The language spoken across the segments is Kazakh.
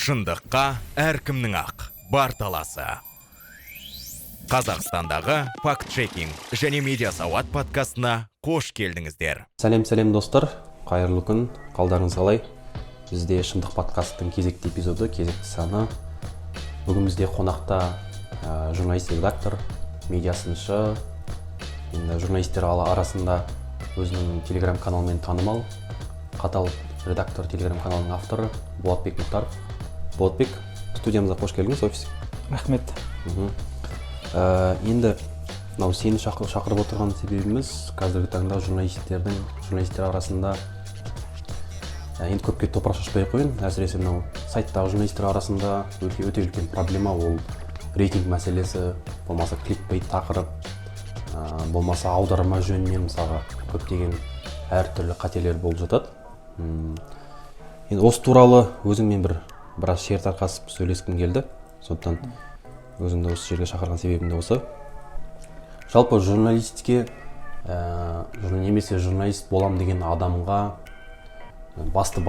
Шындыққа әркімнің ақ бар таласы. Қазақстандағы факт-чекинг және медиа сауат подкастына қош келдіңіздер. Сәлем достар, қайырлы күн, қалдарыңыз қалай? Бізде Шындық подкасттың кезекті эпизоды, кезекті саны. Бүгін бізде қонақта журналист-редактор, медиасыншы, енді журналистер арасында өзінің телеграм-каналымен танымал, қатал редактор телеграм-каналының авторы Болатбек Мұхтаров. Болатбек, студиямызға қош келдіңіз, офис. Рахмет. Енді сені шақырып отырған себебіміз қазіргі таңда журналистер арасында енді көпке топырақ шашпай қойын. Әсіресе сайттағы журналистер арасында өте үлкен проблема ол рейтинг мәселесі, болмаса кликбейт тақырып, болмаса аударма жөнінен мысалға көптеген әртүрлі қателер болып жатады. Енді осы туралы өзіңмен біраз шер тарқасып сөйлескім келді. Сондықтан өзіңді осы жерге шақырған себебім де осы. Жалпы журналистке немесе журналист болам деген адамға басты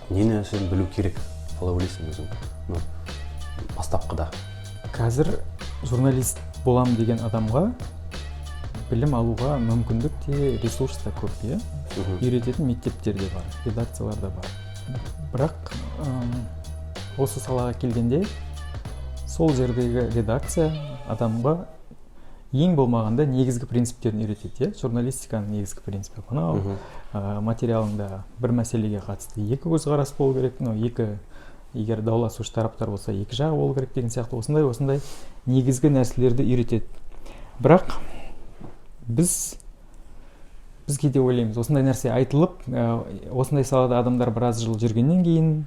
нені сен білу керек? Қалай ойлайсың өзің? Бастапқыда. Қазір журналист болам деген адамға білім алуға мүмкіндік те, ресурс та көп, иә? Үйрететін мектептер де бар, редакциялар да бар. Бірақ осы салаға келгенде сол жердегі редакция адамға ең болмағанда негізгі принциптерін үйретеді, иә? Журналистиканың негізгі принципі. Мынау материалыңда бір мәселеге қатысты екі көзқарас болу керек, егер дауласушы тараптар болса екі жағы болу керек деген сияқты осындай негізгі нәрселерді үйретеді. Бірақ біз кейде ойлаймыз, осындай нәрсе айтылып, осындай салада адамдар біраз жыл жүргеннен кейін,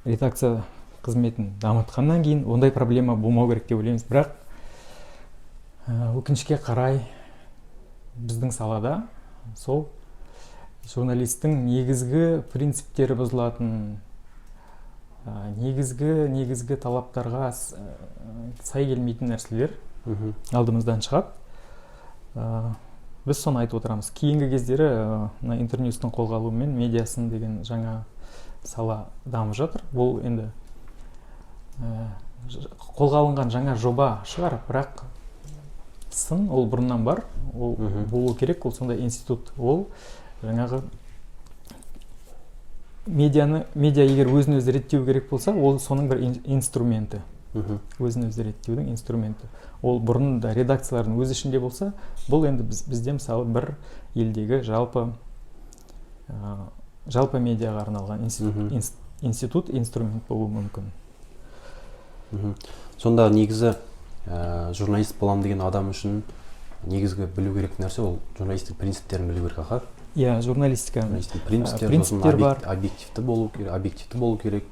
редакция қызметін дамытқаннан кейін ондай проблема болмау керек деп ойлаймыз. Бірақ өкінішке қарай біздің салада сол журналистің негізгі принциптері бұзылатын, негізгі талаптарға сай келмейтін нәрселер алдымыздан шығады. Біз соны айтып отырамыз. Кейінгі кездері интерньюстың қолға алуымен медиасын деген жаңа сала дамып жатыр. Бұл енді қолға алынған жаңа жоба шығар, бірақ сын ол бұрыннан бар, ол болу керек, ол сондай институт. Ол жаңағы медиа егер өзін өзі реттеу керек болса, ол соның бір инструменті. Өзін өзі реттеудің инструменті. Ол бұрын да редакциялардың өз ішінде болса, бұл енді бізде мысалы бір елдегі жалпы медиаға арналған институт, инструмент болуы мүмкін. Сонда негізі журналист болам деген адам үшін негізгі білу керек нәрсе ол журналистік принциптерін білу керек, аха? Иә, журналистика. Принциптер бар. Объективті болу керек.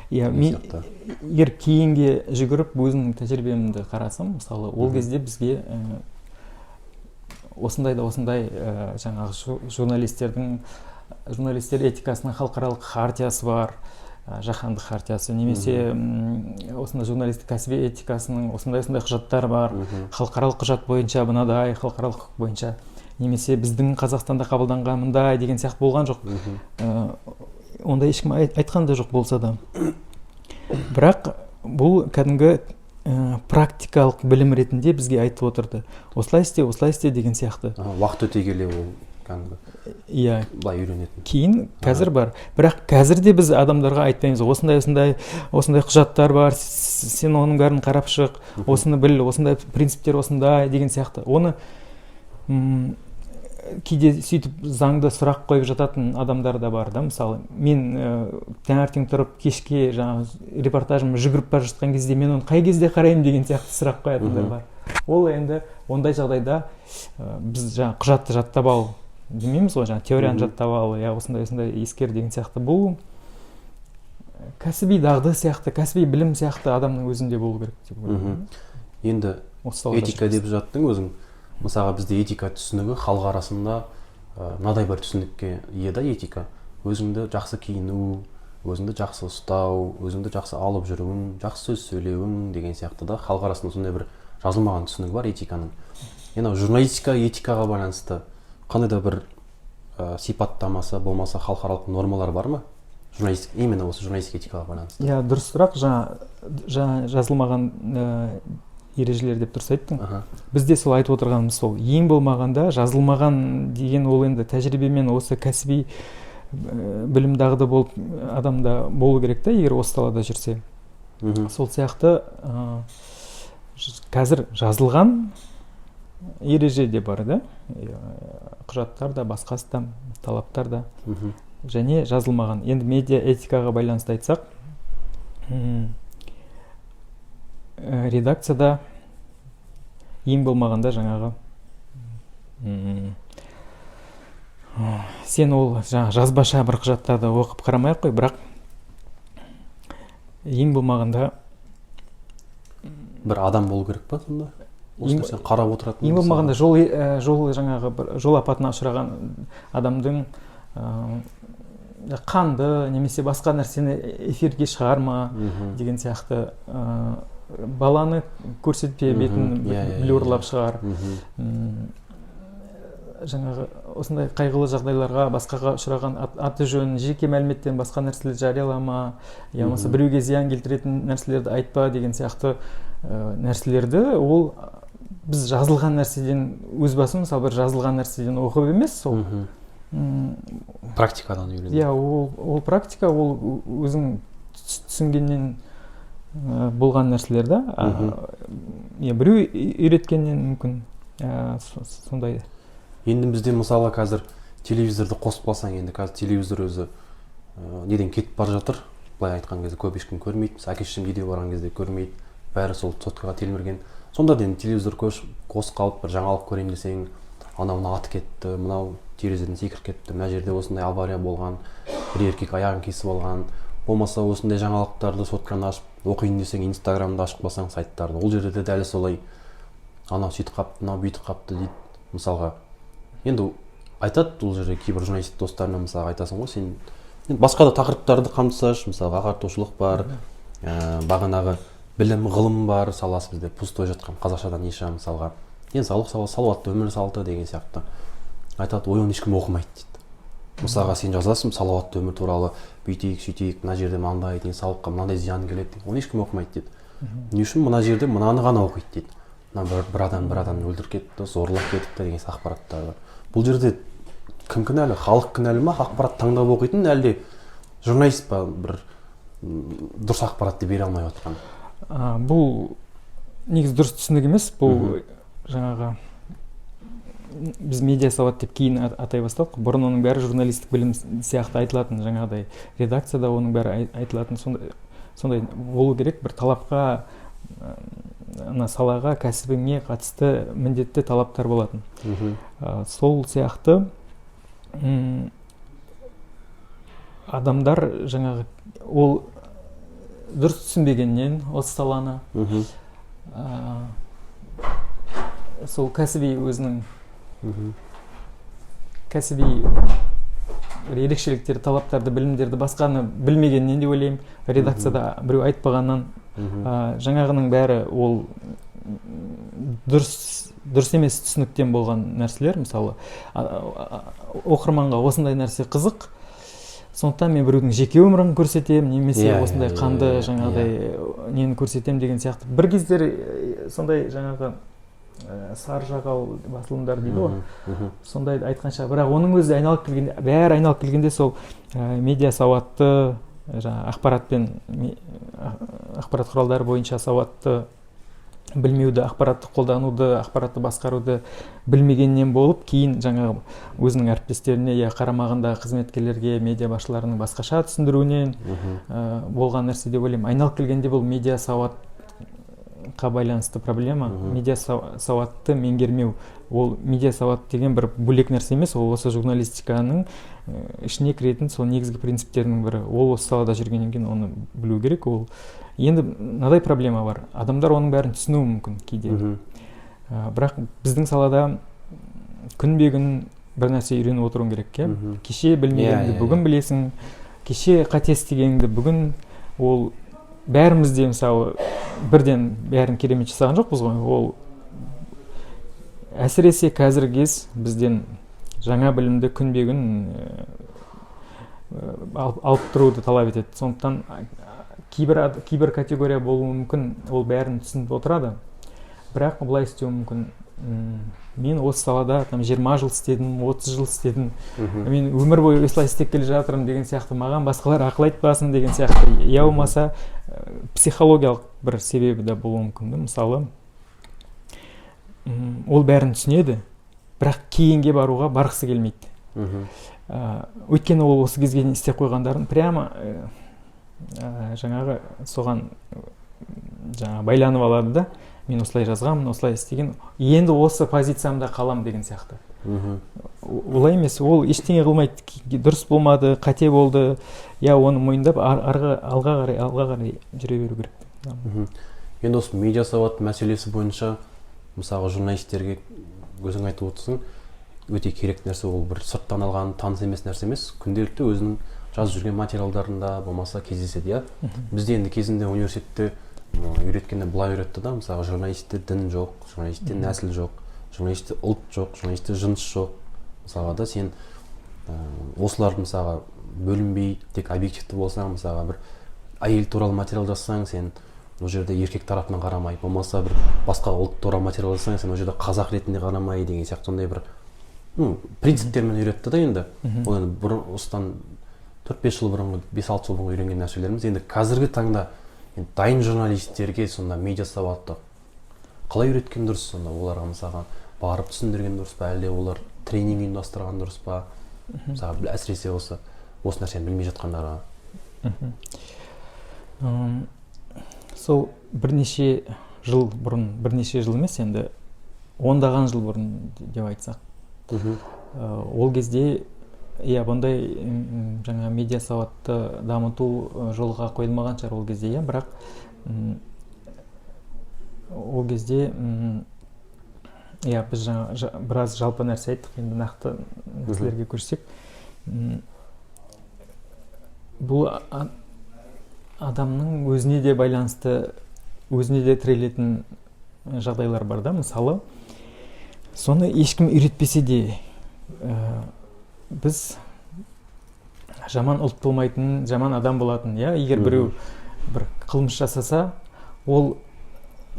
Егер кейінге жүгіріп өзімнің тәжірибемді қарасам, мысалы, ол кезде бізге осындай жаңағы журналистер этикасының халықаралық хартиясы бар, жаһандық хартиясы, немесе осындай журналистік кәсіби этикасының осындай құжаттар бар, халықаралық құжат бойынша мынадай, халықаралық құқық бойынша, немесе біздің Қазақстанда қабылданған мындай деген сияқты болған жоқ. Онда ешкім айтқан да жоқ болса да. Бірақ бұл кәдімгі практикалық білім ретінде бізге айтып отырды. Осылай істе деген сияқты. Уақыт өте келе ол кәдімгі былай үйренетін. Кейін қазір бар. Бірақ қазір де біз адамдарға айтпаймыз, осындай құжаттар бар, сен оның бәрін қарап шық, осыны біл, осындай принциптер осындай деген сияқты. Оны кейде сөйтіп заңды сұрақ қойып жататын адамдар да бар да. Мысалы, мен таңертең тұрып кешке жаңағы репортажым жүгіріп бара жатқан кезде мен оны қай кезде қараймын деген сияқты сұрақ қоятындар бар. Ол енді ондай жағдайда біз жаңағы құжатты жаттап ал демейміз ғой, жаңағы теорияны жаттап ал, осындай ескер деген сияқты. Бұл кәсіби дағды сияқты, кәсіби білім сияқты адамның өзінде болу керек деп ойлаймын. Енді этика деп жаттың өзің. Мысалға бізде этика түсінігі халық арасында мынадай бір түсінікке ие да этика. Өзіңді жақсы киіну, өзіңді жақсы ұстау, өзіңді жақсы алып жүруің, жақсы сөз сөйлеуің деген сияқты да халық арасында сондай бір жазылмаған түсінігі бар этиканың. Енді журналистика этикаға байланысты қандай да бір сипаттамасы болмаса халықаралық нормалар бар ма? Именно осы журналистика этикаға байланысты. Иә, дұрыс сұрақ. Жаңа жазылмаған ережелер деп дұрыс айттың. Бізде сол айтып отырғанымыз сол. Ең болмағанда жазылмаған деген ол енді тәжірибемен осы кәсіби білім дағды болып адамда болу керек та, егер осы салада жүрсе. Сол сияқты қазір жазылған ереже де бар да, құжаттар да, басқасы да, талаптар да, және жазылмаған. Енді медиа этикаға байланысты айтсақ, редакцияда ең болмағанда жаңағы сен ол жазбаша бір құжаттарды оқып қарамай-ақ қой, бірақ ең болмағанда бір адам болу керек па сонда? Осыны сен қарап отыратын. Ең болмағанда жол апатына ұшыраған адамдың қанды немесе басқа нәрсені эфирге шығарма деген сияқты, баланы көрсетпе, бетін блюрлап шығар, жаңағы осындай қайғылы жағдайларға басқаға ұшыраған аты жөнін, жеке мәліметтерін, басқа нәрселерді жариялама, болмаса біреуге зиян келтіретін нәрселерді айтпа деген сияқты нәрселерді ол біз жазылған нәрседен өз басым мысалы бір жазылған нәрседен оқып емес, сол практикадан үйрену. Иә, ол практика, ол өзің түсінгеннен болған нәрселер да. Біреу үйреткеннен мүмкін сондай. Енді бізде мысалы қазір телевизорды қосып қалсаң, енді қазір телевизор өзі неден кетіп бара жатыр. Былай айтқан кезде көп ешкім көрмейді. Әке-шешем үйге барған кезде көрмейді. Бәрі сол соткаға телмірген. Сонда да енді телевизор қосып қалып бір жаңалық көрейін десең, анау аты кетті, мынау терезеден секіріп кетті, мына жерде осындай авария болған, бір еркек аяғын кесіп алған, болмаса осындай жаңалықтарды сотканы ашып оқиын десең, инстаграмды ашып қалсаң сайттарды, ол жерде дәл солай анау сөйтіп қапты, мынау бүйтіп қапты дейді. Мысалға енді айтады ол жерде кейбір журналист достарына, мысалға айтасың ғой, сен басқа да тақырыптарды қамтысашы, мысалға ағартушылық бар, бағанағы білім, ғылым бар, саласы бізде пустой жатқан, қазақшадан неше мысалға денсаулық саласы, салауатты өмір салты деген сияқты. Айтады, ой, оны ешкім оқымайды дейді. Мысалға сен жазасың салауатты өмір туралы, бүйтейік, сөйтейік, мына жерде мынандай денсаулыққа мынандай зиян келеді, оны ешкім оқымайды дейді. Не үшін мына жерде мынаны ғана оқиды дейді. Мына бір адам өлтіріп кетті, зорлап кетті деген ақпараттар бар. Бұл жерде кім кінәлі? Халық кінәлі ма? Ақпарат таңдап оқитын, әлде журналист па бір дұрыс ақпаратты бере алмай отырған? Бұл негізі дұрыс түсінік емес. Бұл жаңағы біз медиа сауат деп кейін атай бастадық. Бұрын оның бәрі журналистік білім сияқты айтылатын, жаңағыдай редакцияда оның бәрі айтылатын, сондай болу керек. Бір талапқа, салаға, кәсібіңе қатысты міндетті талаптар болатын. Сол сияқты адамдар жаңағы ол дұрыс түсінбегеннен осы саланы сол кәсіби өзінің кәсіби ерекшеліктер, талаптарды, білімдерді басқаны білмегеннен де ойлаймын. Редакцияда біреу айтпағаннан жаңағының бәрі ол дұрыс емес түсініктен болған нәрселер. Мысалы оқырманға осындай нәрсе қызық, сондықтан мен біреудің жеке өмірін көрсетем, немесе осындай қанды жаңағыдай нені көрсетем деген сияқты. Бір кездер сондай жаңағы саржағал басылымдар дейді ғой, сондай айтқанша, бірақ оның өзі бәрі айналып келгенде сол медиа сауатты, ақпарат құралдары бойынша сауатты білмеуді, ақпаратты қолдануды, ақпаратты басқаруды білмегеннен болып, кейін жаңағы өзінің әріптестеріне, қарамағында қызметкерлерге, медиа басшыларының басқаша түсіндіруінен болған нәрсе деп ойлаймын. Айналып келгенде бұл медиа сауатқа байланысты проблема. Медиа сауатты меңгермеу. Ол медиа сауат деген бір бөлек нәрсе емес, ол осы журналистиканың ішіне кіретін сол негізгі принциптерінің бірі. Ол осы салада жүргеннен кейін оны білу керек. Ол енді мынадай проблема бар. Адамдар оның бәрін түсінуі мүмкін кейде. Бірақ біздің салада күнбе-күн бір нәрсе үйреніп отыруың керек. Кеше білмегенді бүгін білесің, кеше қате істегеніңді бүгін. Ол бәрімізде мысалы бірден бәрін керемет жасаған жоқпыз ғой. Ол әсіресе қазіргі кез бізден жаңа білімді күнбе-күн алып тұруды талап етеді. Сондықтан кейбір категория болуы мүмкін, ол бәрін түсініп отырады, бірақ былай істеу мүмкін. Мен осы салада 20 жыл істедім, 30 жыл істедім, мен өмір бойы осылай істеп келе жатырмын деген сияқты, маған басқалар ақыл айтпасын деген сияқты, я болмаса психологиялық бір себебі де болуы мүмкін. Мысалы, ол бәрін түсінеді, бірақ кейінге баруға барғысы келмейді. Өйткені ол осы кезге істеп қойғандарын прямо жаңағы соған байланып алады да, мен осылай жазғанмын, осылай істеген, енді осы позициямда қалам деген сияқты. Олай емес, ол ештеңе қылмайды, дұрыс болмады, қате болды, оны мойындап алға қарай жүре беру керек. Енді осы медиа сауат мәселесі бойынша, мысалы журналистерге өзің айтып отырсың, өте керек нәрсе, ол бір сырттан алған таныс емес нәрсе емес, күнделікті өзінің жазып жүрген материалдарында болмаса кездеседі. Бізде енді кезінде университетте үйреткенде былай үйретті да, мысалы журналистте дін жоқ, журналистте нәсіл жоқ, журналистте ұлт жоқ, журналистте жыныс жоқ. Мысалға да сен осыларды мысалға бөлінбей, тек объективті болсаң, мысалға бір әйел туралы материал жазсаң, сен ол жерде еркек тарапынан қарамай, болмаса бір басқа ұлт туралы материал жазсаң, сен ол жерде қазақ ретінде қарамай деген сияқты сондай бір принциптермен үйретті да енді. Ол енді бұрын осыдан 4-5 жыл бұрынғы, 5-6 жыл бұрын үйренген нәрселеріміз. Енді қазіргі таңда дайын журналистерге сонда медиа сауатты қалай үйреткен дұрыс, сонда оларға мысалға барып түсіндірген дұрыс па, әлде олар тренинг ұйымдастырған дұрыс па, мысалға әсіресе осы нәрсені білмей жатқандарға? Сол бірнеше жыл емес, енді ондаған жыл бұрын деп айтсақ, ол кезде бұндай жаңа медиа сауатты дамыту жолға қойылмаған шығар ол кезде, бірақ ол кезде біз біраз жалпы нәрсе айттық, енді нақты нәрселерге көшсек, бұл адамның өзіне де байланысты, өзіне де тірелетін жағдайлар бар да. Мысалы, соны ешкім үйретпесе де, біз жаман ұлт болмайтын, жаман адам болатын, егер біреу бір қылмыс жасаса, ол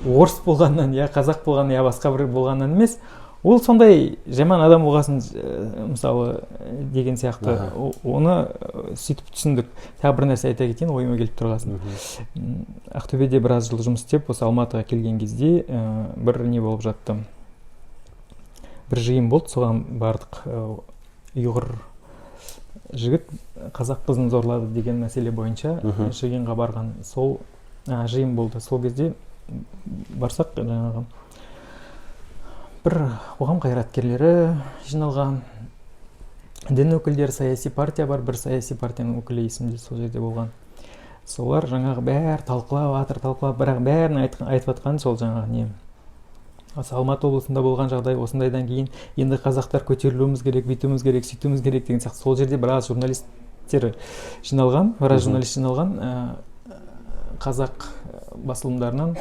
орыс болғаннан, қазақ болғаннан, басқа бір болғаннан емес, ол сондай жаман адам болғасын, мысалы, деген сияқты. Оны сөйтіп түсіндік. Тағы бір нәрсе айта кетейін, ойыма келіп тұрғасын. Ақтөбеде біраз жыл жұмыс істеп, осы Алматыға келген кезде бір не болып жатты. Бір жиын болды, соған бардық. Ұйғыр жігіт қазақ қызын зорлады деген мәселе бойынша жиынға барған. Сол жиын болды. Сол кезде барсақ, жаңағы бір қоғам қайраткерлері жиналған, дін өкілдері, саяси партия бар, бір саяси партияның өкілі есімде сол жерде болған. Солар жаңағы бәрі талқылап, бірақ бәрін айтып атқан сол жаңағы не. Алматы облысында болған жағдай осындайдан кейін енді қазақтар көтерілуіміз керек, бүйтуіміз керек, сөйтуіміз керек деген сияқты. Сол жерде біраз журналисттер жиналған, қазақ басылымдарынан.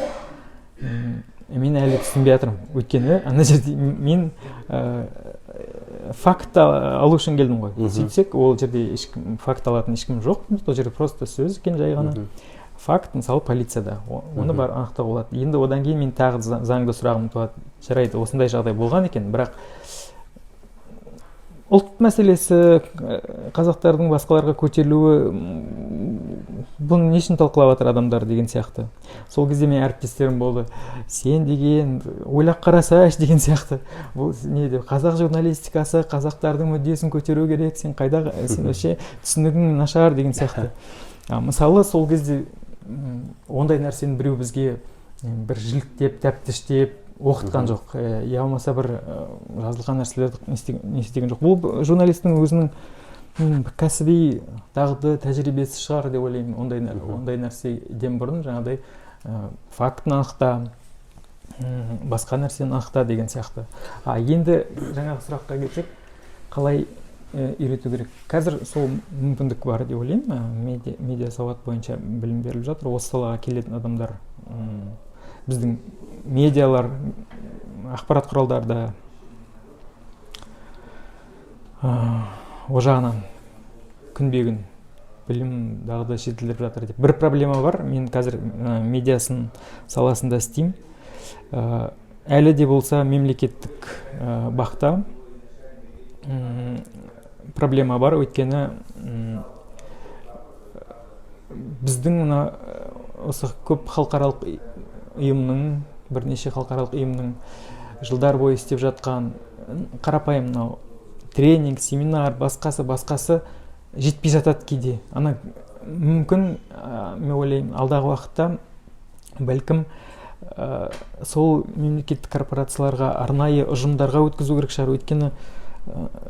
Мен әлі түсінбей жатырмын. Өйткені ана жерде мен факт алу үшін келдім ғой. Сөйтсек, ол жерде факт алатын ешкім жоқ. Ол жерде просто сөз екен, жай ғана. Факт, мысалы, полицияда. Оны бар анықтау болады. Енді одан кейін мен тағы заңды сұрағым туады. Жарайды, осындай жағдай болған екен, бірақ ұлт мәселесі, қазақтардың басқаларға көтерілуі, бұны не үшін талқылап жатыр адамдар деген сияқты. Сол кезде мен әріптестерім болды. Сен деген ойлап қарасайшы деген сияқты. Бұл не деп, қазақ журналистикасы қазақтардың мүддесін көтеру керек, сен қайда, сен өше түсінігің нашар деген сияқты. Мысалы, сол кезде ондай нәрсені біреу бізге бір жіліктеп, тәптіштеп оқытқан жоқ. Болмаса бір жазылған нәрселерді не істеген жоқ. Бұл журналистің өзінің кәсіби дағды, тәжірибесі шығар деп ойлаймын. Ондай нәрседен бұрын жаңағыдай фактын анықта, басқа нәрсені анықта деген сияқты. Енді жаңағы сұраққа келсек, қалай үйрету керек? Қазір сол мүмкіндік бар деп ойлаймын. Медиа сауат бойынша білім беріліп жатыр. Осы салаға келетін адамдар, біздің медиалар, ақпарат құралдарда Ол жағынан күнбе-күн білім дағы да жетілдіріп жатыр деп. Бір проблема бар, мен қазір медиасын саласында істеймін. Әлі де болса мемлекеттік бақта проблема бар, өйткені біздің осы көп халықаралық ұйымның, бірнеше халықаралық ұйымның жылдар бойы істеп жатқан қарапайым тренинг, семинар, басқасы жетпей жатады кейде. Мүмкін, мен ойлаймын, алдағы уақытта бәлкім сол мемлекеттік корпорацияларға, арнайы ұжымдарға өткізу керек шығар. Өйткені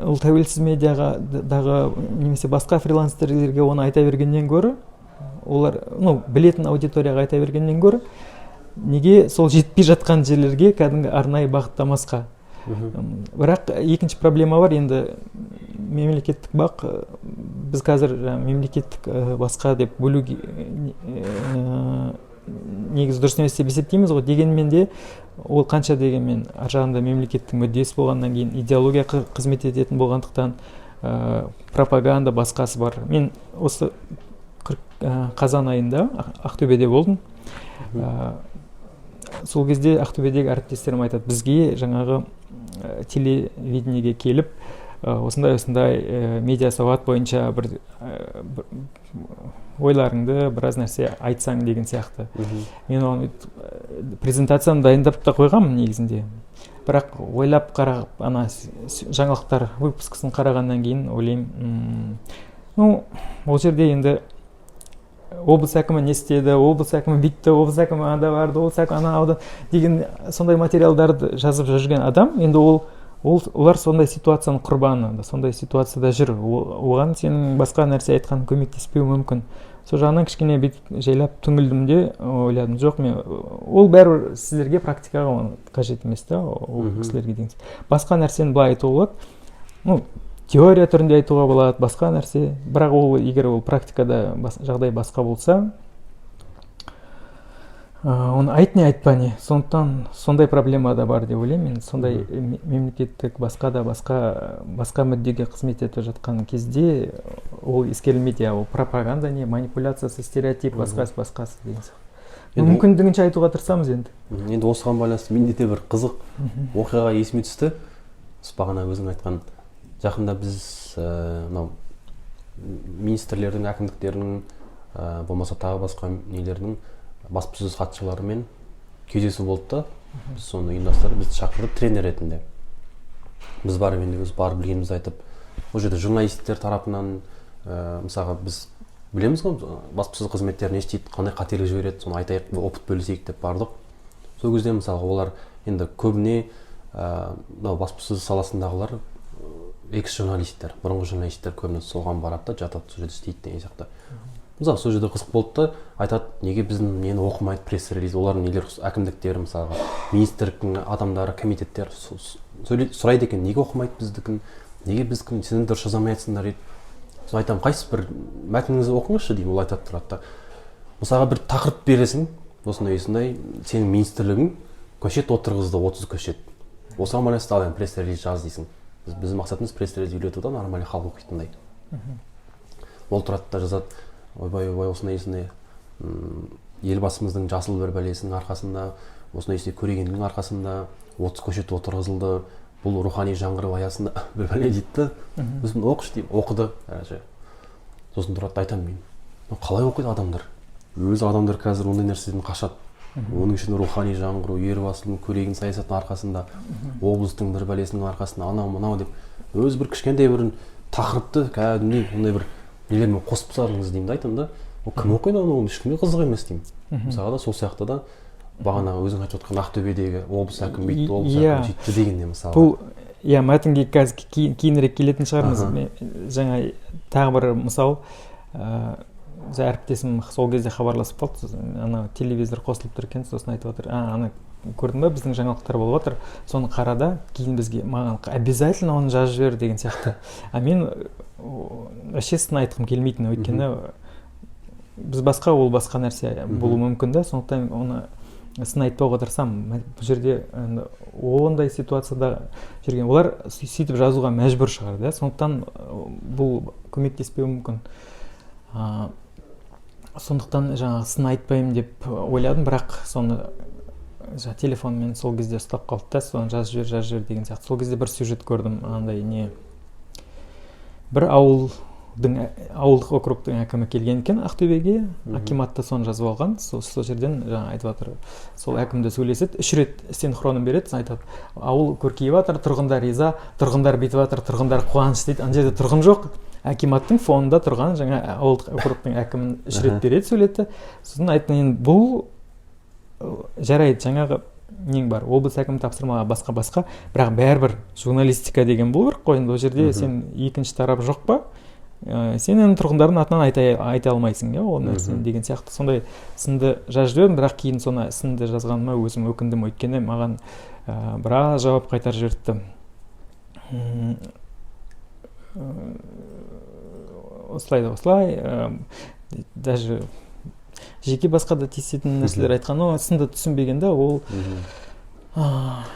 ол тәуелсіз медиаға дағы немесе басқа фрилансерлерге оны айта бергеннен гөрі, олар білетін аудиторияға айта бергеннен гөрі, неге сол жетпей жатқан жерлерге кәдімгі арнайы бағыттамасқа. Бірақ екінші проблема бар, енді мемлекеттік бақ, біз қазір мемлекеттік басқа деп бөлуге негіз дұрыс емес деп есептейміз ғой. Дегенмен де ол қанша дегенмен ар жағында мемлекеттің мүддесі болғаннан кейін, идеология қызмет ететін болғандықтан пропаганда басқасы бар. Мен осы қазан айында Ақтөбеде болдым. Сол кезде Ақтөбедегі әріптестерім айтады, бізге жаңағы телевидениеге келіп, осындай медиа сауат бойынша бір ойларыңды біраз нәрсе айтсаң деген сияқты. Мен оны презентацияны дайындап та қойғанмын негізінде. Бірақ ойлап қарап, жаңалықтар выпускасын қарағаннан кейін ойлаймын, ол жерде енді облыс әкімі не істеді, облыс әкімі бүйтті, облыс әкімі анда барды, облыс әкімі ана аудан деген сондай материалдарды жазып жүрген адам, енді олар сондай ситуацияның құрбаны, сондай ситуацияда жүр. Оған сенің басқа нәрсе айтқан көмектеспеуі мүмкін. Сол жағынан кішкене бүйтіп жайлап түңілдім де ойладым, жоқ, мен ол бәрібір сіздерге практикаға қажет емес та, ол кісілерге деген. Басқа нәрсені былай айтуға болады. Теория түрінде айтуға болады, басқа нәрсе. Бірақ ол егер ол практикада жағдай басқа болса, оны айт не айтпа не. Сондықтан сондай проблема да бар деп ойлаймын. Сондай мемлекеттік басқа мүддеге қызмет етіп жатқан кезде ол ескерілмейді. Ол пропаганда не, манипуляциясы, стереотип, басқасы деген сияқты. Мүмкіндігінше айтуға тырысамыз енді. Енді осыған байланысты менде де бір қызық оқиға есіме түсті. Бағана өзің айтқан, жақында біз министрлердің, әкімдіктердің, болмаса тағы басқа нелердің баспасөз хатшыларымен кездесу болды да, біз соны ұйымдастырып, бізді шақырып тренер ретінде. Біз барып енді өз бар білгенімізді айтып, ол жерде журналисттер тарапынан, мысалға біз білеміз ғой, баспасөз қызметтері не істейді, қандай қателік жібереді, соны айтайық, опыт бөлісейік деп бардық. Сол кезде мысалға олар енді көбіне баспасөз саласындағылар экс-журналисттер, бұрынғы журналисттер көбіне соған барады да, жатады, сол жерде істейді деген сияқты. Мысалы, сол жерде қызық болды да, айтады, неге біздің нені оқымайды пресс-релиз, олардың нелер әкімдіктері, мысалға, министрліктің адамдары, комитеттер сұрайды екен, неге оқымайды біздікін, неге біздікін, сендер дұрыс жазамай айтсыңдар дейді. Сол айтамын, қайсы бір мәтініңізді оқыңызшы деймін, ол айтады тұрады да. Мысалға бір тақырып бересің, осындай сенің министрлігің көшет отырғызды, 30 көшет. Осыған байланысты ал енді пресс-релиз жаз дейсің. Біздің мақсатымыз пресс-релиз үйлету да, нормальный халық оқитындай. Ол тұрады да жазады, ойбай, осындай елбасымыздың жасыл бір бәлесінің арқасында, осындай көрегендігінің арқасында 30 көшет отырғызылды, бұл рухани жаңғыру аясында бір бәле дейді да. Біз оқыш деймін, оқыды. Сосын тұрады, айтамын мен, қалай оқиды адамдар? Өзі адамдар қазір ондай нәрседен қашады. Оның үшін рухани жаңғыру, елбасының көреген саясаттың арқасында, облыстың бір бәлесінің арқасында, анау деп өзі бір кішкентай бір тақырыпты кәдімгідей ондай бір нелермен қосып тастадыңыз деймін да, айтамын да. Ол кім оқиды, оны ешкімге қызық емес деймін. Мысалға да сол сияқты да бағана өзің айтып отқан Ақтөбедегі облыс әкімі бүйтті, облыс әкімі сөйтті дегенде мысалы. Бұл мәтінге қазір кейінірек келетін шығармыз. Жаңа тағы бір мысал, әріптесім сол кезде хабарласып қалды, ана телевизор қосылып тұр екен, сосын айтып отыр, ана көрдің ба, біздің жаңалықтар болып отыр, соны қарада, кейін бізге маған обязательно оны жазып жібер деген сияқты. Мен вообще сын айтқым келмейтін, өйткені біз басқа, ол басқа нәрсе болуы мүмкін да, сондықтан оны сын айтпауға тырысамын. Бұл жерде ондай ситуацияда жүрген олар сөйтіп жазуға мәжбүр шығар, да, сондықтан бұл көмектеспеуі мүмкін. Сондықтан жаңағы сын айтпаймын деп ойладым, бірақ соны телефонмен сол кезде ұстап қалды да, соны жазып жібер деген сияқты. Сол кезде бір сюжет көрдім, андай не, бір ауылдық округтың әкімі келген екен Ақтөбеге, акиматта соны жазып алған. Сол жерден жаңа айтып жатыр, сол әкімді сөйлеседі, 3 рет синхронын береді, айтады, ауыл көркейіп жатыр, тұрғындар риза, тұрғындар бүйтіп жатыр, тұрғындар қуаныш дейді. Ана жерде тұрғын жоқ, акиматтың фонында тұрған жаңа ауылдық округтың әкімін 3 рет береді, сөйлетті. Сосын айттым, бұл жарайды, жаңағы нең бар, облыс әкімі тапсырмаға басқа, бірақ бәрібір журналистика деген болу керек қой. Бұл жерде сен екінші тарап жоқ па? Сен енді тұрғындардың атынан айта алмайсың, ол нәрсені деген сияқты. Сондай сынды жазып жібердім, бірақ кейін соны сынды жазғаныма өзім өкіндім, өйткені маған біраз жауап қайтарып жіберді. Осылай, даже жеке басқа да тиісетін нәрселер айтқан, но сынды түсінбегенде ол...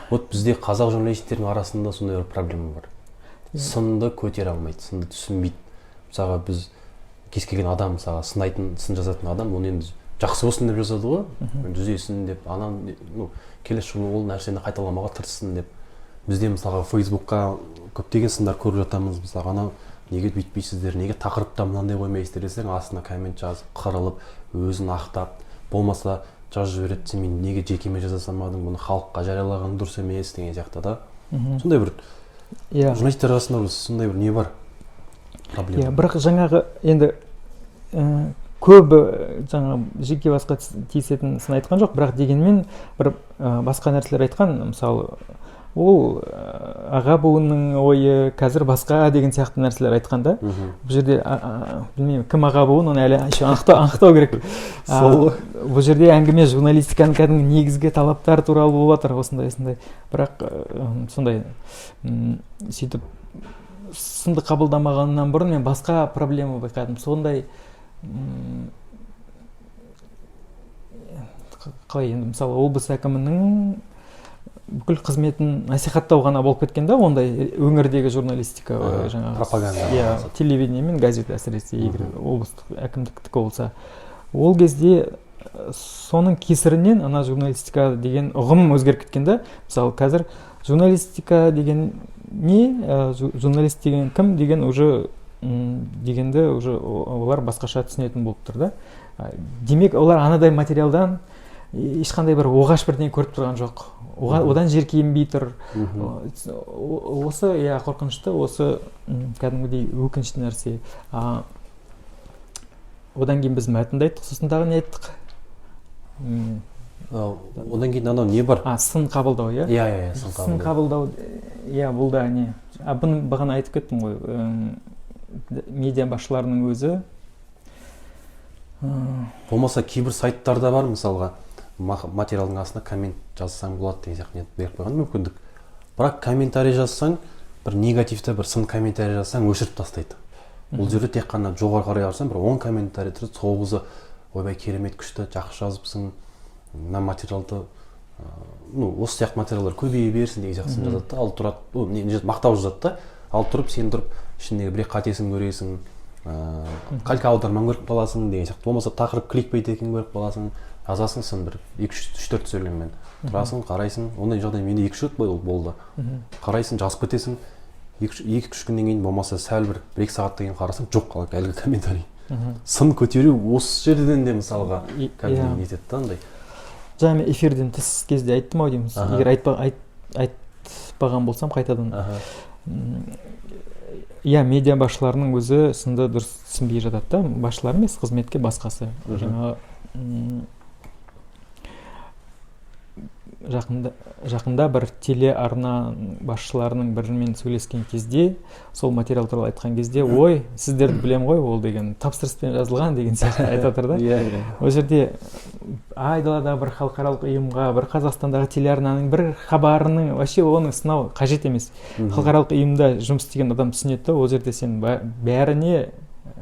Вот бізде қазақ журналистердің арасында сондай бір проблема бар. Сынды көтере алмайды, сынды түсінбейді. Мысалға біз кез келген адам, мысалға сын жазатын адам, оны енді жақсы болсын деп жазады ғой, жүзесін деп, анан келесі жылы ол нәрсені қайталамауға тырыссын деп. Бізде мысалға Фейсбукқа көптеген сындар көріп жатамыз, мысалға анау неге бүйтпейсіздер, неге тақырыпта мынандай қоймайсыздар десең, астына коммент жазып, қырылып, өзін ақтап, болмаса жазып жібереді, сен мен неге жекеме жаза салмадың, бұны халыққа жариялаған дұрыс емес деген сияқты да. Сондай бір журналистер арасында сондай бір не бар? Проблема. Бірақ жаңағы енді көбі жаңа жеке басқа тиісетін сын айтқан жоқ, бірақ дегенмен бір басқа нәрселер айтқан, мысалы ол аға буынның ойы қазір басқа деген сияқты нәрселер айтқан да. Бұл жерде білмеймін, кім аға буын, оны әлі анықтау керек. Бұл жерде әңгіме журналистиканың кәдімгі негізгі талаптар туралы болып жатыр, осындай. Бірақ сондай сөйтіп сынды қабылдамағаннан бұрын мен басқа проблема байқадым. Сондай қалай енді, мысалы облыс әкімінің бүкіл қызметін насихаттау ғана болып кеткен да, ондай өңірдегі журналистика, жаңағы пропаганда, телевидение мен газет әсіресе, егер облыстық әкімдіктікі болса, ол кезде соның кесірінен ана журналистика деген ұғым өзгеріп кеткен да. Мысалы қазір журналистика деген не, журналист деген кім деген уже дегенде уже олар басқаша түсінетін болып тұр да. Демек олар анадай материалдан ешқандай бір оғаш бірдеңе көріп тұрған жоқ, одан жеркенбей тұр. Осы қорқынышты, осы кәдімгідей өкінішті нәрсе. Одан кейін біз мәтінді айттық, сосын дағы не айттық? Одан кейін анау не бар? Сын қабылдау, иә? Иә, сын қабылдау, бұл да не? Бұны бағана айтып кеттім ғой, медиа басшыларының өзі. Болмаса кейбір сайттарда бар, мысалға, материалдың астына коммент жазсаң болады деген сияқты беріп қойған мүмкіндік. Бірақ комментарий жазсаң, бір негативті, бір сын комментарий жазсаң, өшіріп тастайды. Бұл жерде тек қана жоғары қарай барсаң, бір 10 комментарий тұрды, 9-ы ойбай керемет күшті, жақсы жазыпсың, мына материалды, осы сияқты материалдар көбейе берсін деген сияқты жазады да, ал тұрады, мақтау жазады да, ал тұрып, сен тұрып, ішіндегі бір қатесін көресің, қалька аударман көріп қаласың деген сияқты. Болмаса тақырып кликбейт екен көріп қаласың, жазасың сен бір 2-3-4 сөйлеммен. Тұрасың, қарайсың, ондай жағдай менде 2-3 рет болды. Қарайсың, жазып кетесің, 2-3 күннен кейін болмаса сәл бір 1-2 сағаттан кейін қарасың, жоқ қалады әлгі комментарий. Сын көтеру осы жерден де мысалға кәдімгі нетеді да андай. Жаңа эфирден тыс кезде айттым ау дейміз. Егер айтпаған болсам қайтадан. Медиа басшыларының өзі сынды дұрыс түсінбей жатады да, басшылар емес, қызметке басқасы. Жаңа жақында бір телеарна басшыларының бірімен сөйлескен кезде, сол материал туралы айтқан кезде, ой, сіздерді білем ғой, ол деген тапсырыспен жазылған деген сияқты айтып отыр да. Ол жерде айдаладағы бір халықаралық ұйымға, бір Қазақстандағы телеарнаның бір хабарының, вообще оны сынау қажет емес. Халықаралық ұйымда жұмыс істеген адам түсінеді, ол жерде сен бәріне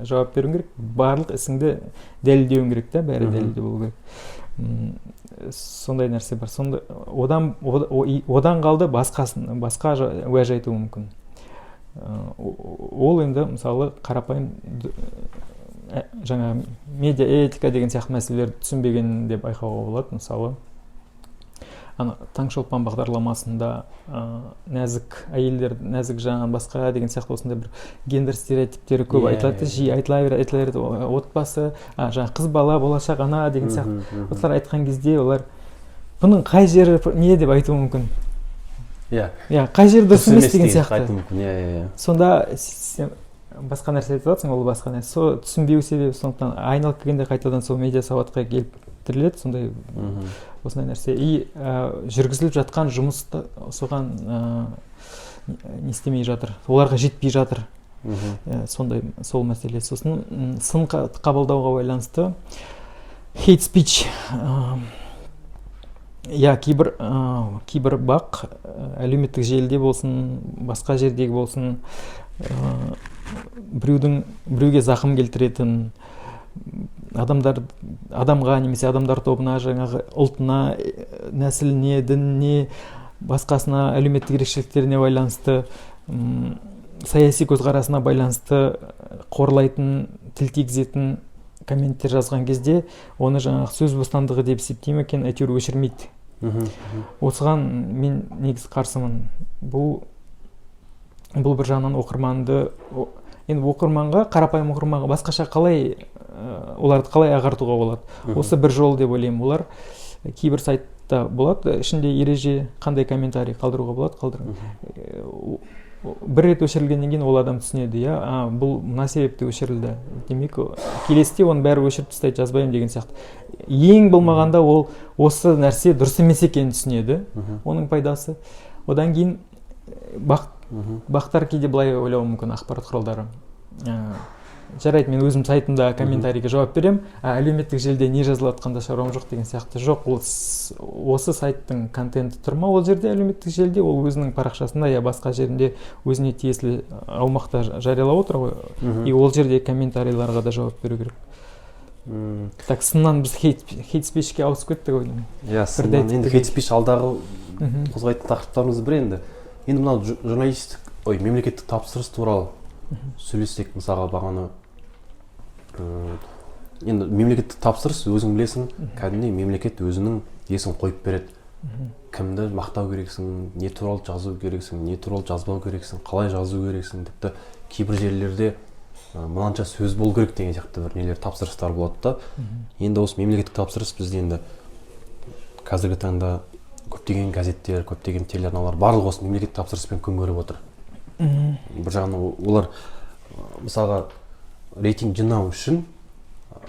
жауап беруің керек, барлық ісіңді дәлелдеуің керек та, бәрі дәлелді болу керек. сондай нәрсе бар. Сонда одан қалды басқа уәж айтуы мүмкін. Ол енді мысалы қарапайым жаңа медиа этика деген сияқты мәселелерді түсінбеген деп байқауға болады. Мысалы Таңшолпан бағдарламасында нәзік әйелдер, нәзік жан, басқа деген сияқты осындай бір гендер стереотиптері көп айтылады, жиі айтыла береді. Отбасы, жаңа қыз бала, болашақ ана деген сияқты осылар айтқан кезде олар бұның қай жері не деп айтуы мүмкін. Қай жері дұрыс емес деген сияқты. Сонда басқа нәрсе айтып жатсың, ол басқа нәрсе. Сол түсінбеу себебі, сондықтан айналып келгенде қайтадан сол медиа сауатқа келіп тіреледі, сондай осындай нәрсе. И жүргізіліп жатқан жұмысты соған не істемей жатыр, оларға жетпей жатыр. Сондай сол мәселе. Сосын сын қабылдауға байланысты hate speech, кейбір бақ әлеуметтік желіде болсын, басқа жердегі болсын, біреуге зақым келтіретін, адамға немесе адамдар тобына, жаңағы ұлтына, нәсіліне, дініне, басқасына, әлеуметтік ерекшеліктеріне байланысты, саяси көзқарасына байланысты қорлайтын, тіл тигізетін комменттер жазған кезде, оны жаңағы сөз бостандығы деп есептейме екен, әйтеуір өшірмейді. Осыған мен негіз қарсымын. Бұл бір жағынан оқырманды, енді оқырманға, қарапайым оқырманға басқаша оларды қалай ағартуға болады. Осы бір жол деп ойлаймын. Олар кейбір сайтта болады, ішінде ереже, қандай комментарий қалдыруға болады, бір рет өшірілгеннен кейін ол адам түсінеді, бұл мына себепті өшірілді. Демек, келесіде оны бәрі өшіріп тастайды, жазбаймын деген сияқты. Ең болмағанда ол осы нәрсе дұрыс емес екенін түсінеді, оның пайдасы. Одан кейін бақтар кейде былай ойлауы мүмкін, ақпарат құралдары. Жарайды, мен өзім сайтымда комментарийге жауап берем, әлеуметтік желіде не жазылып жатқанда шаруам жоқ деген сияқты. Жоқ, осы сайттың контенті тұр ма ол жерде, әлеуметтік желіде, ол өзінің парақшасында я басқа жерінде өзіне тиесілі аумақта жариялап отыр ғой, и ол жерде комментарийларға да жауап беру керек. Так, сыннан біз хейт спичке ауысып кеттік ғой. Сыннан енді хейт спич алдағы қозғайтын тақырыптарымыз бір енді. Енді мынау мемлекеттік тапсырыс туралы сөйлессек, мысалға бағана енді мемлекеттік тапсырыс өзің білесің, кәдімгідей мемлекет өзінің есін қойып береді. Кімді мақтау керексің, не туралы жазу керексің, не туралы жазбау керексің, қалай жазу керексің, тіпті кейбір жерлерде мынанша сөз болу керек деген сияқты бір нелер тапсырыстар болады да. Енді осы мемлекеттік тапсырыс бізде енді қазіргі таңда көптеген газеттер, көптеген телеарналар барлығы осы мемлекеттік тапсырыспен күн көріп отыр. Бір жағынан олар мысалға рейтинг жинау үшін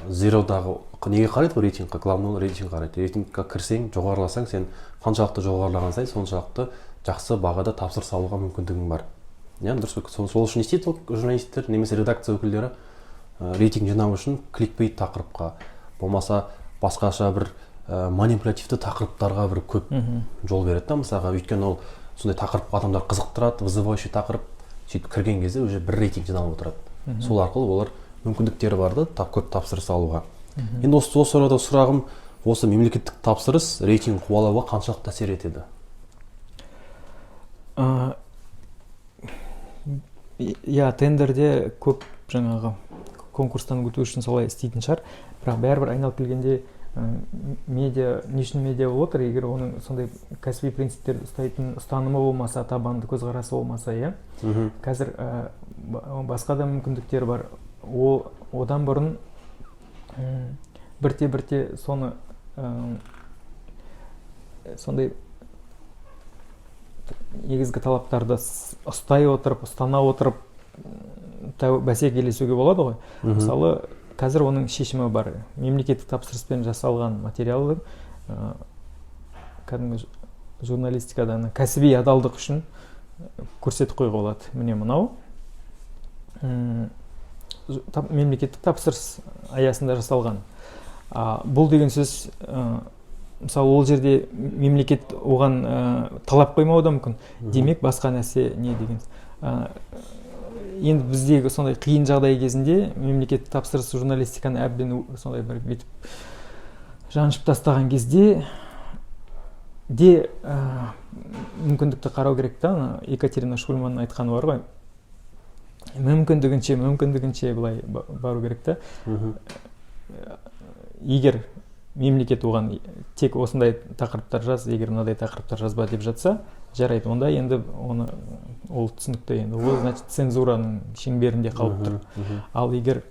Zero-дағы неге қарайды ғой рейтингқа, главный рейтинг қарайды. Рейтингқа кірсең, жоғарыласаң, сен қаншалықты жоғарылаған сайын соншалықты жақсы бағада тапсырыс алуға мүмкіндігің бар. Дұрыс па? Сол үшін істейді журналистер немесе редакция өкілдері рейтинг жинау үшін кликбейт тақырыпқа, болмаса басқаша бір манипулятивті тақырыптарға бір көп жол береді. Мысалға, өйткені ол сондай тақырып адамдар қызықтырады, вызывающий тақырып, сөйтіп кірген кезде уже бір рейтинг жиналып отырады. Сол арқылы олар мүмкіндіктері барды көп тапсырыс алуға. Енді осы орайда сұрағым, осы мемлекеттік тапсырыс рейтинг қуалауға қаншалықты әсер етеді? Тендерде көп жаңағы конкурстан өту үшін солай істейтін шығар, бірақ бәрібір айналып келгенде медиа, не үшін медиа болып отыр, егер оның сондай кәсіби принциптерді ұстайтын ұстанымы болмаса, табанды көзқарасы болмаса, қазір басқа да мүмкіндіктер бар. Одан бұрын бірте соны сондай негізгі талаптарды ұстана отырып бәсекелесуге болады ғой. Мысалы, қазір оның шешімі бар. Мемлекеттік тапсырыспен жасалған материалды кәдімгі журналистикадан кәсіби адалдық үшін көрсетіп қойға болады. Міне мынау мемлекеттік тапсырыс аясында жасалған. Бұл деген сөз, мысалы, ол жерде мемлекет оған талап қоймауы да мүмкін. Демек, басқа нәрсе не деген. Енді біздегі сондай қиын жағдай кезінде мемлекеттік тапсырыс журналистиканы әбден сондай бір бетіп жаншып тастаған кезде де мүмкіндікті қарау керек та. Ана Екатерина Шульманның айтқаны бар ғой, мүмкіндігінше былай бару керек та. Егер мемлекет оған тек осындай тақырыптар жаз, егер мынадай тақырыптар жазба деп жатса, жарайды, онда енді ол түсінікті, енді ол значит цензураның шеңберінде қалып тұр. Ал егер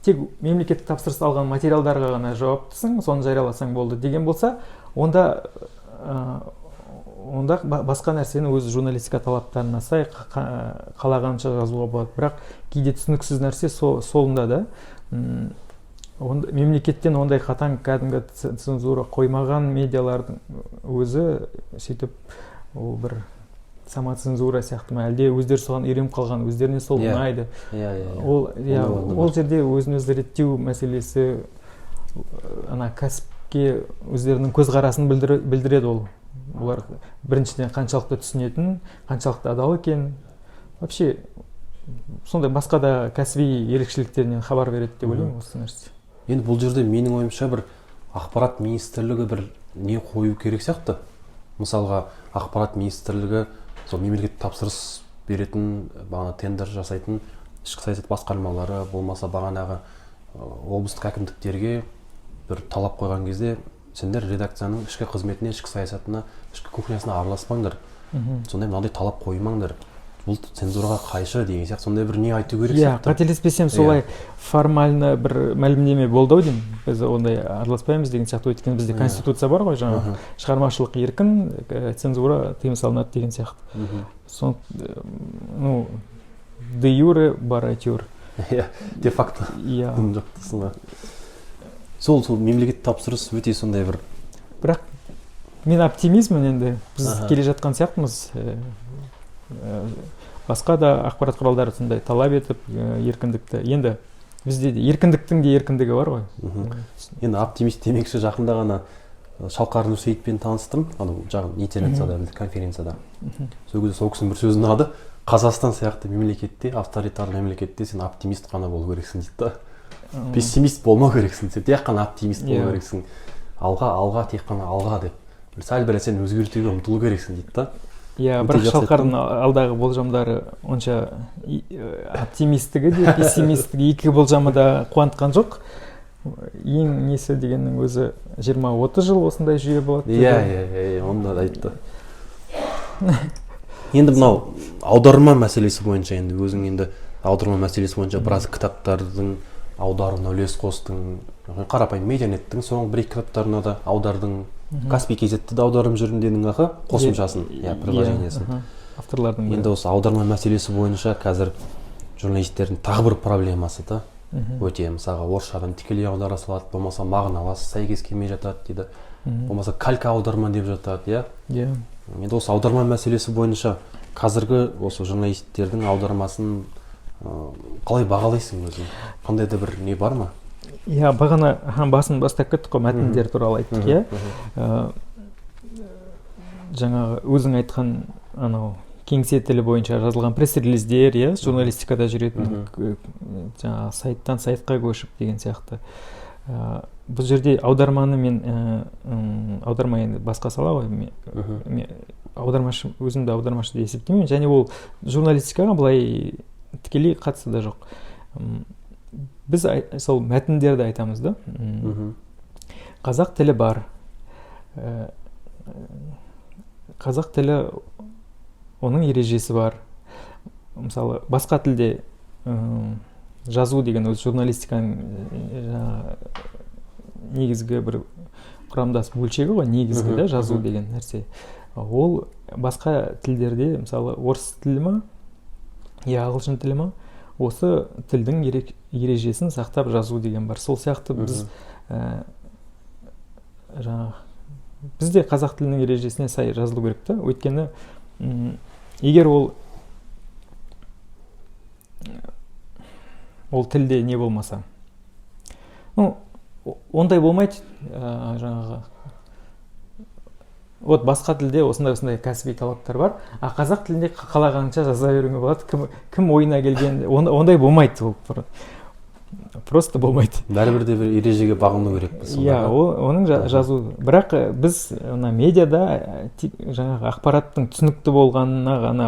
тек мемлекеттік тапсырыс алған материалдарға ғана жауаптысың, соны жарияласаң болды деген болса, онда басқа нәрсені өз журналистика талаптарына сай қалағанша жазуға болады. Бірақ кейде түсініксіз нәрсе солында да. Мемлекеттен ондай қатаң кәдімгі цензура қоймаған медиалардың өзі сөйтіп ол бір самоцензура сияқты ма, әлде өздері соған үйреніп қалған, өздеріне сол ұнайды. Ол жерде өзін өзі реттеу мәселесі, ана кәсіпке өздерінің көзқарасын білдіреді ол. Олар біріншіден қаншалықты түсінетін, қаншалықты адал екен. Вообще сондай басқа да кәсіби ерекшеліктерінен хабар береді деп ойлаймын осы нәрсе. Енді бұл жерде менің ойымша бір ақпарат министрлігі бір не қою керек сияқты. Мысалға ақпарат министрлігі сол мемлекеттік тапсырыс беретін, бағана тендер жасайтын ішкі саясат басқармалары болмаса бағанағы облыстық әкімдіктерге бір талап қойған кезде, сендер редакцияның ішкі қызметіне, ішкі саясатына, ішкі кухнясына араласпаңдар. Сондай мынандай талап қоймаңдар. Бұл цензураға қайшы деген сияқты сондай бір не айту керек сияқты. Қателеспесем солай формально бір мәлімдеме болды ау деймін. Біз ондай араласпаймыз деген сияқты. Өйткені бізде конституция бар ғой, жаңағы шығармашылық еркін, цензура тыйым салынады деген сияқты. Ну, де юре бар әйтеуір. Де факто. Сол мемлекеттік тапсырыс өте сондай бір. Бірақ мен оптимизмін, енді біз келе жатқан сияқтымыз. Басқа да ақпарат құралдары сондай талап етіп еркіндікті. Енді бізде де еркіндіктің де еркіндігі бар ғой. Енді оптимист демекші жақында ғана Шалқар Нұрсейітпен таныстым, интернетсада, конференцияда. Сол кісінің бір сөзін алды. Қазақстан сияқты мемлекетте, авторитарлы мемлекетте сен оптимист қана болу керексің дейді да. Пессимист болмау керексің, сен тек қана оптимист болу керексің. Алға, тек қана алға деп. Сәл бір сен өзгертуге ұмтылу керексің дейді да. Бірақ Шалқардың алдағы болжамдары онша оптимистігі де пессимистігі екі болжамы да қуантқан жоқ. Ең несі дегеннің өзі 20-30 жыл осындай жүйе болады. Онда да айтты. Енді мынау аударма мәселесі бойынша, енді өзің енді аударма мәселесі бойынша біраз кітаптардың аударуына үлес қостың, қарапайым медианеттің соңғы бір-екі кітаптарына да аудардың, Каспий KZ-ті де аударым жүргенденің қосымшасын, приложениесін. Авторлардың. Енді осы аударма мәселесі бойынша қазір журналистердің тағы бір проблемасы да. Өте, мысалға орысшадан тікелей аудара салады, болмаса мағыналас сәйкес келмей жатады дейді. Болмаса калька аударма деп жатады, Енді осы аударма мәселесі бойынша қазіргі осы журналистердің аудармасын қалай бағалайсың өзің? Қандай да бір не бар ма? Бағана басын бастап кеттік қой, мәтіндер туралы айттық, жаңағы өзің айтқан анау кеңсе тілі бойынша жазылған пресс-релиздер, журналистикада жүретін, жаңағы сайттан сайтқа көшіп деген сияқты. Бұл жерде аударманы мен аударма енді басқа сала ғой. Аудармашы, өзімді аудармашы деп есептемеймін, және ол журналистикаға былай тікелей қатысы да жоқ. Біз сол мәтіндерді айтамыз да. Қазақ тілі бар. Қазақ тілі оның ережесі бар. Мысалы, басқа тілде жазу деген өз журналистиканың негізгі бір құрамдас бөлшегі ғой, негізгі да жазу деген нәрсе. Ол басқа тілдерде, мысалы, орыс тілі ма, ағылшын тілі ма, осы тілдің ережесін сақтап жазу деген бар. Сол сияқты бізде қазақ тілінің ережесіне сай жазылу керек та. Өйткені егер ол тілде не болмаса, ондай болмайды. Жаңағы басқа тілде осындай кәсіби талаптар бар, а қазақ тілінде қалағанша жаза беруге болады. Кім ойына келген, ондай болмайды. просто болмайды. Бәрібір де бір ережеге бағыну керекпіз. Иә, оның жазу. Бірақ біз мына медиада жаңағы ақпараттың түсінікті болғанына ғана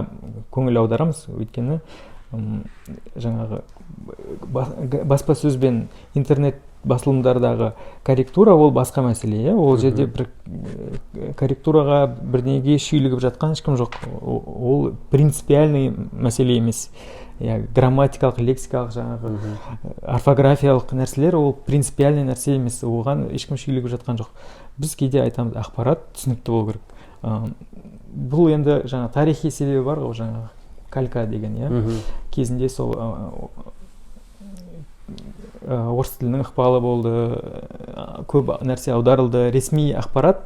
көңіл аударамыз. Өйткені жаңағы баспасөз бен интернет басылымдардағы корректура ол басқа мәселе. Ол жерде бір корректураға бірдеңеге шүйлігіп жатқан ешкім жоқ. Ол принципиальный мәселе емес. Грамматикалық, лексикалық, жаңағы орфографиялық нәрселер ол принципиальный нәрсе емес. Оған ешкім шүйлігіп жатқан жоқ. Біз кейде айтамыз, ақпарат түсінікті болу керек. Бұл енді жаңа тарихи себебі бар ғой, жаңағы калька деген, кезінде сол орыс тілінің ықпалы болды, көп нәрсе аударылды, ресми ақпарат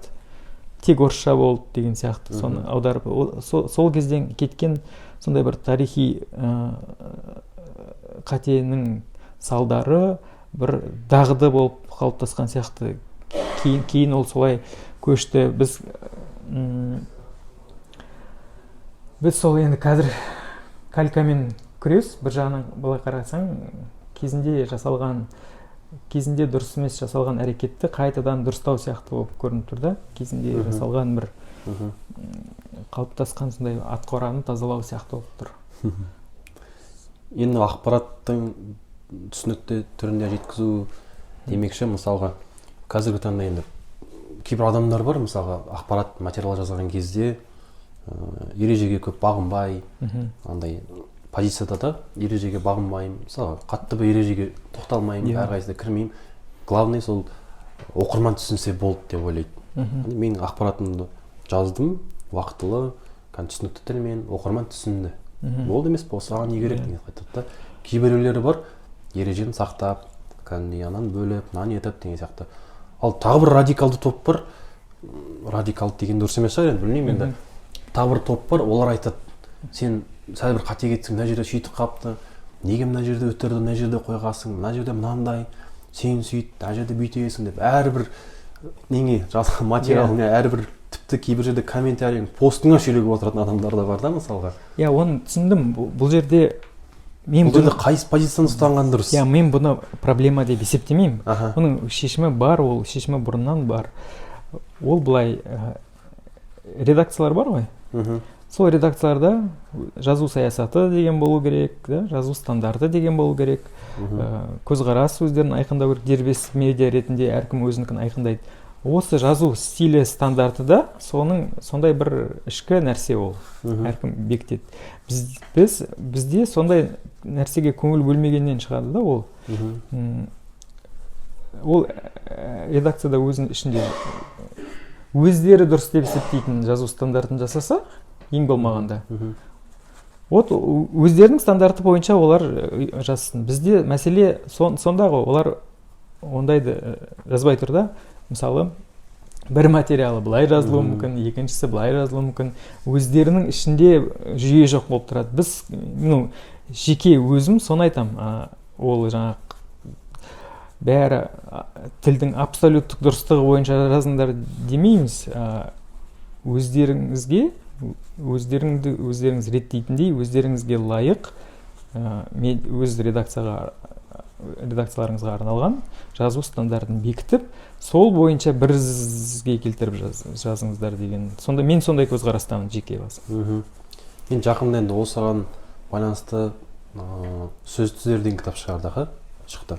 тек орысша болды деген сияқты. Соны аударып, сол кезден кеткен сондай бір тарихи қатенің салдары бір дағды болып қалыптасқан сияқты. Кейін ол солай көшті. Біз сол енді қазір калькамен күрес, бір жағынан былай қарасаң, кезінде дұрыс емес жасалған әрекетті қайтадан дұрыстау сияқты болып көрініп тұр да. Кезінде жасалған бір қалыптасқан сондай атқораны тазалау сияқты болып тұр. Енді ақпараттың түсінікті түрінде жеткізу демекші, мысалға қазіргі таңда енді кейбір адамдар бар, мысалға ақпарат материал жазған кезде ережеге көп бағынбай, андай позицияда да ережеге бағынбаймын, мысалы қатты бір ережеге тоқталмаймын, әрқайсысына кірмеймін. Главный сол оқырман түсінсе болды деп ойлайды. Мен ақпаратымды жаздым, уақытылы, түсінікті тілмен, оқырман түсінді. Болды емес пе, осыған не керек деген айтады. Кейбіреулері бар, ережені сақтап, анан бөліп, мынаны етіп деген сияқты. Ал тағы бір радикалды топ бар, радикалды деген дұрыс емес шығар, білмеймін енді. Тағы бір топ бар, олар айтады, сен сәл бір қате кетсің, мына жерде сөйтіп қалыпты, неге мына жерде өтірді, мына жерде қойғасың, мына жерде мынандай, сен сөйт, мына жерде бүйтесің деп, әрбір неге жазған материалына, әрбір тіпті кейбір жерде комментарийің постыңа шүйлігіп отыратын адамдар да бар да, мысалға. Оны түсіндім. Бұл жерде қайсы позицияны ұстанған дұрыс? Мен бұны проблема деп есептемеймін. Оның шешімі бар, ол шешімі бұрыннан бар. Ол былай редакциялар бар ғой. Сол редакцияларда жазу саясаты деген болу керек, жазу стандарты деген болу керек, көзқарас өздерін айқындау керек, дербес медиа ретінде әркім өзінікін айқындайды. Осы жазу стилі стандарты да сондай бір ішкі нәрсе ол, әркім бекітеді. Бізде сондай нәрсеге көңіл бөлмегеннен шығады да ол. Ол редакцияда өзінің ішінде өздері дұрыс деп есептейтін жазу стандартын жасаса, ең болмағанда. Өздерінің стандарты бойынша олар жазсын. Бізде мәселе сонда ғой, олар ондайды жазбай тұр да. Мысалы, бір материалы былай жазылуы мүмкін, екіншісі былай жазылуы мүмкін. Өздерінің ішінде жүйе жоқ болып тұрады. Біз, жеке өзім соны айтам. Ол жаңа бәрі тілдің абсолюттік дұрыстығы бойынша жазыңдар демейміз. Өздеріңіз реттейтіндей, өздеріңізге лайық, өз редакцияларыңызға арналған жазу стандартын бекітіп, сол бойынша бірізге келтіріп жазыңыздар деген. Мен сондай көзқарастамын жеке басым. Мен жақында енді осыған байланысты сөз түзер деген кітап шықты.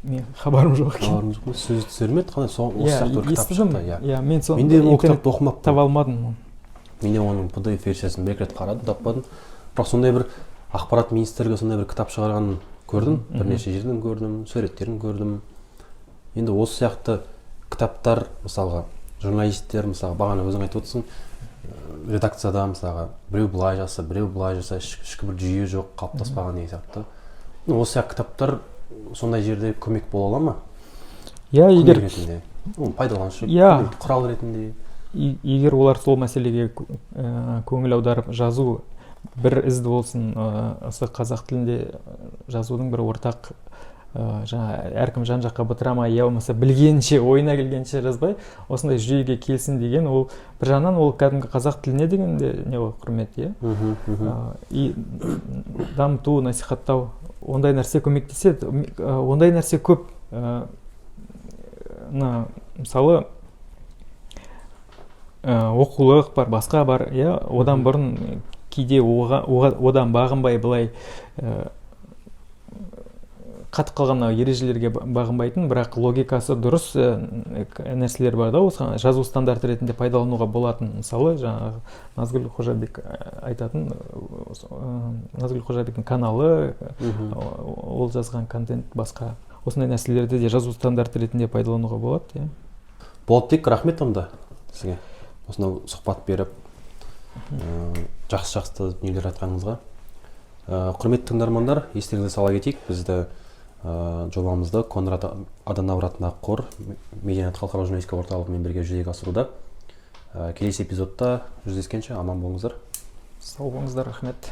Мен хабарым жоқ. Сөз түзер ме? Осы сияқты бір кітап шықты. Мен ол кітапты оқымаппын. Таба алмадым. Мен де оның PDF версиясын бір рет қарадым, таппадым. Бірақ сондай бір ақпарат министрлігі сондай бір кітап шығарғанын көрдім, бірнеше жерден көрдім, суреттерін көрдім. Енді осы сияқты кітаптар, мысалға, журналисттер, мысалға, бағана өзің айтып отырсың, редакцияда, мысалға, біреу былай жаса, ішкі бір жүйе жоқ, қалыптаспаған деген сияқты. Осы сияқты кітаптар сондай жерде көмек бола ала ма? Егер пайдаланушы құрал ретінде. Егер олар сол мәселеге көңіл аударып жазу бір ізді болсын, осы қазақ тілінде жазудың бір ортақ жаңа әркім жан жаққа бытырамай я болмаса білгенінше ойына келгенше жазбай осындай жүйеге келсін деген, ол бір жағынан ол кәдімгі қазақ тіліне деген де не ғой, құрмет, иә. И дамыту, насихаттау, ондай нәрсе көмектеседі. Ондай нәрсе көп. Мысалы оқулық бар, басқа бар, иә, одан бұрын кейде одан бағынбай былай қатып қалған ережелерге бағынбайтын, бірақ логикасы дұрыс нәрселер бар да, осы жазу стандарты ретінде пайдалануға болатын. Мысалы, жаңағы Назгүл Қожабек айтатын, Назгүл Қожабектің каналы, ол жазған контент басқа. Осындай нәрселерді де жазу стандарты ретінде пайдалануға болады, иә. Болатбек, рахмет онда сізге. Осынау сұхбат беріп, жақсы дүниелер айтқаныңызға. Құрметті тыңдармандар, естеріңізге сала кетейік, бізді жобамызды Конрад Аданауэр атындағы қор Медианет халықаралық журналистика орталығымен бірге жүзеге асыруда. Келесі эпизодта жүздескенше аман болыңыздар. Сау болыңыздар, рахмет.